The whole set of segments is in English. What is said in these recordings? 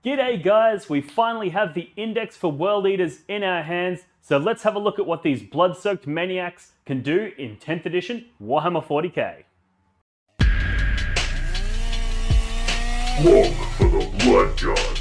G'day guys, we finally have the index for World Eaters in our hands, so let's have a look at what these blood-soaked maniacs can do in 10th edition Warhammer 40k. Look for the Blood God.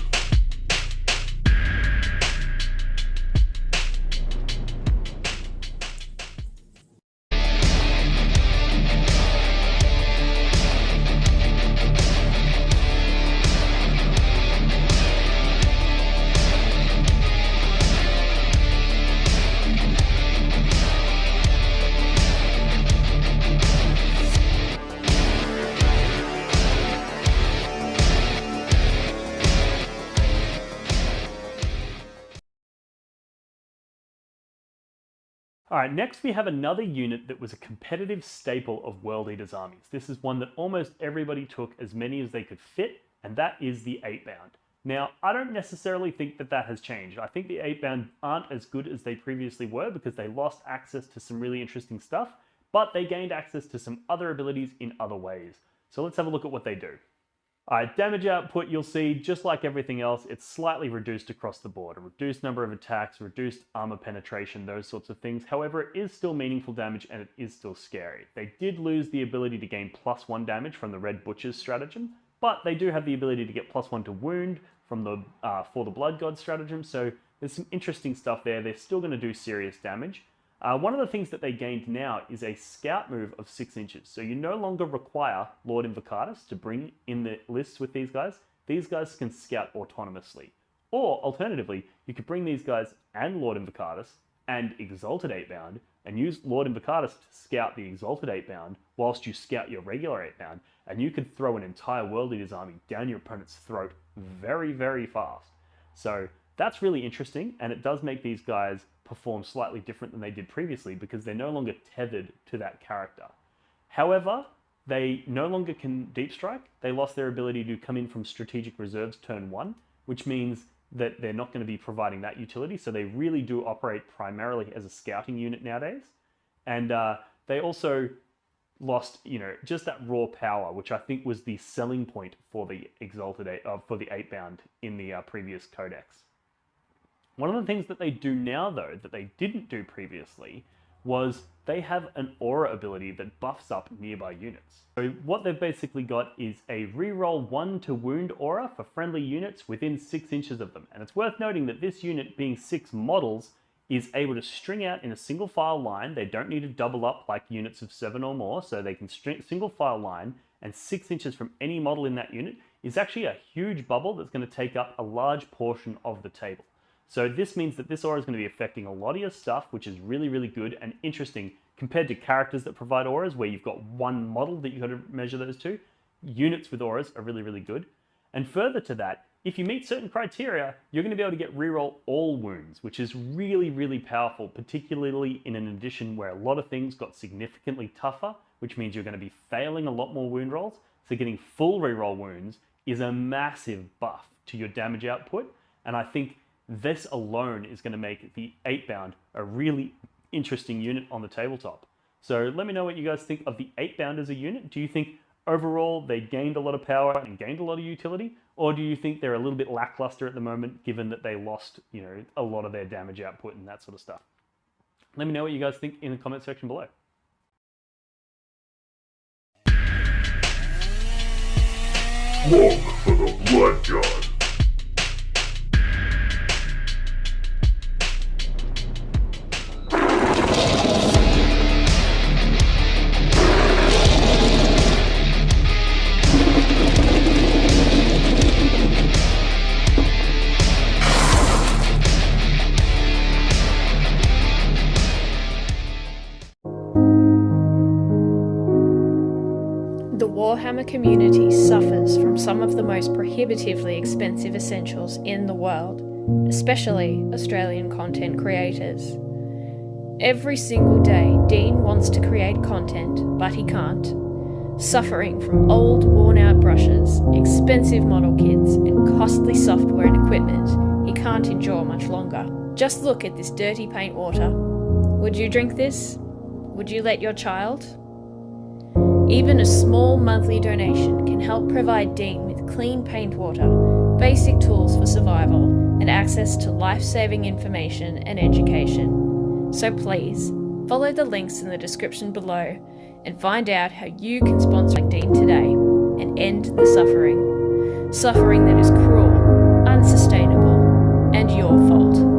Alright, next we have another unit that was a competitive staple of World Eaters armies. This is one that almost everybody took, as many as they could fit, and that is the Eightbound. Now, I don't necessarily think that that has changed. I think the Eightbound aren't as good as they previously were because they lost access to some really interesting stuff, but they gained access to some other abilities in other ways. So let's have a look at what they do. Alright, damage output, you'll see, just like everything else, it's slightly reduced across the board. A reduced number of attacks, reduced armor penetration, those sorts of things. However, it is still meaningful damage and it is still scary. They did lose the ability to gain +1 damage from the Red Butcher's stratagem, but they do have the ability to get +1 to wound from the for the Blood God stratagem, so there's some interesting stuff there. They're still going to do serious damage. One of the things that they gained now is a scout move of 6 inches. So you no longer require Lord Invocatus to bring in the lists with these guys. These guys can scout autonomously. Or alternatively, you could bring these guys and Lord Invocatus and Exalted Eightbound and use Lord Invocatus to scout the Exalted Eightbound whilst you scout your regular Eightbound, and you could throw an entire World Eaters army down your opponent's throat very, very fast. So that's really interesting, and it does make these guys perform slightly different than they did previously because they're no longer tethered to that character. However, they no longer can deep strike. They lost their ability to come in from strategic reserves turn 1, which means that they're not going to be providing that utility, so they really do operate primarily as a scouting unit nowadays. And they also lost, just that raw power, which I think was the selling point for the for the Eightbound in the previous codex. One of the things that they do now, though, that they didn't do previously, was they have an aura ability that buffs up nearby units. So what they've basically got is a reroll 1 to wound aura for friendly units within 6 inches of them. And it's worth noting that this unit, being 6 models, is able to string out in a single file line. They don't need to double up like units of 7 or more, so they can string single file line, and 6 inches from any model in that unit is actually a huge bubble that's going to take up a large portion of the table. So this means that this aura is going to be affecting a lot of your stuff, which is really, really good and interesting compared to characters that provide auras where you've got one model that you've got to measure those to. Units with auras are really, really good. And further to that, if you meet certain criteria, you're going to be able to get reroll all wounds, which is really, really powerful, particularly in an edition where a lot of things got significantly tougher, which means you're going to be failing a lot more wound rolls. So getting full reroll wounds is a massive buff to your damage output. And I think this alone is going to make the Eightbound a really interesting unit on the tabletop. So let me know what you guys think of the Eightbound as a unit. Do you think overall they gained a lot of power and gained a lot of utility? Or do you think they're a little bit lackluster at the moment, given that they lost, a lot of their damage output and that sort of stuff? Let me know what you guys think in the comment section below. Look for the Blood God. The Warhammer community suffers from some of the most prohibitively expensive essentials in the world, especially Australian content creators. Every single day, Dean wants to create content, but he can't. Suffering from old, worn-out brushes, expensive model kits, and costly software and equipment he can't endure much longer. Just look at this dirty paint water. Would you drink this? Would you let your child? Even a small monthly donation can help provide Dean with clean paint water, basic tools for survival and access to life-saving information and education. So please, follow the links in the description below and find out how you can sponsor like Dean today and end the suffering. Suffering that is cruel, unsustainable, and your fault.